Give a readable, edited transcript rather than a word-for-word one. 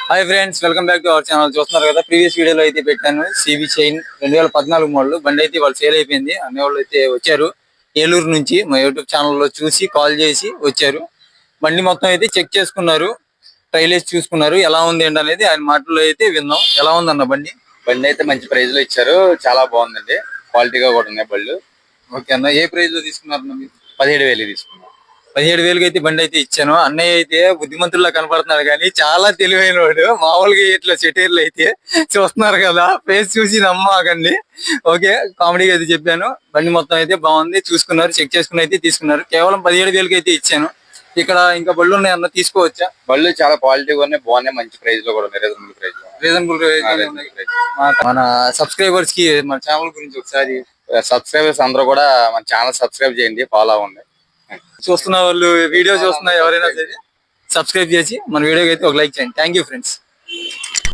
Hi friends, welcome back to our channel. చూస్తున్నారు కదా, previous వీడియోలో అయితే పెట్టాను సిబి షైన్ 2014 మోడల్ బండి అయితే వాళ్ళు సేల్ అయిపోయింది. అనే వాళ్ళు అయితే వచ్చారు ఏలూరు నుంచి, మా యూట్యూబ్ ఛానల్లో చూసి కాల్ చేసి వచ్చారు. బండి మొత్తం అయితే చెక్ చేసుకున్నారు, ట్రైల్ వేసి చూసుకున్నారు. ఎలా ఉంది ఏంటి అనేది ఆయన మాటల్లో అయితే విన్నాం. ఎలా ఉంది అన్న బండి? బండి అయితే మంచి ప్రైస్ లో ఇచ్చారు, చాలా బాగుందండి. క్వాలిటీగా కూడా ఉన్నాయి బళ్ళు. ఓకే అన్న, ఏ ప్రైస్ లో తీసుకున్నారు? 17,000 తీసుకున్నాం. 17,000కి అయితే బండి అయితే ఇచ్చాను. అన్నయ్య అయితే బుద్ధిమంతుల్లా కనపడుతున్నాడు కానీ చాలా తెలివైన వాడు. మామూలుగా ఇట్లా చెటీర్లు అయితే చూస్తున్నారు కదా, ఫేస్ చూసి నమ్మకండి. ఓకే, కామెడీగా అయితే చెప్పాను. బండి మొత్తం అయితే బాగుంది, చూసుకున్నారు, చెక్ చేసుకుని అయితే తీసుకున్నారు. కేవలం 17,000కి అయితే ఇచ్చాను. ఇక్కడ ఇంకా బళ్ళు ఉన్నాయి అన్న, తీసుకోవచ్చా? బళ్ళు చాలా క్వాలిటీగా ఉన్నాయి, బాగున్నాయి, మంచి ప్రైస్ లో కూడా ఉన్నాయి. రీజనబుల్ మన సబ్స్క్రైబర్స్ కి మన ఛానల్ గురించి ఒకసారి. సబ్స్క్రైబర్స్ అందరూ కూడా మన ఛానల్ సబ్స్క్రైబ్ చేయండి, ఫాలో అవ్వండి. చూస్తున్న వాళ్ళు, వీడియో చూస్తున్న ఎవరైనా సరే సబ్స్క్రైబ్ చేసి మన వీడియోకి అయితే ఒక లైక్ చేయండి. Thank you friends.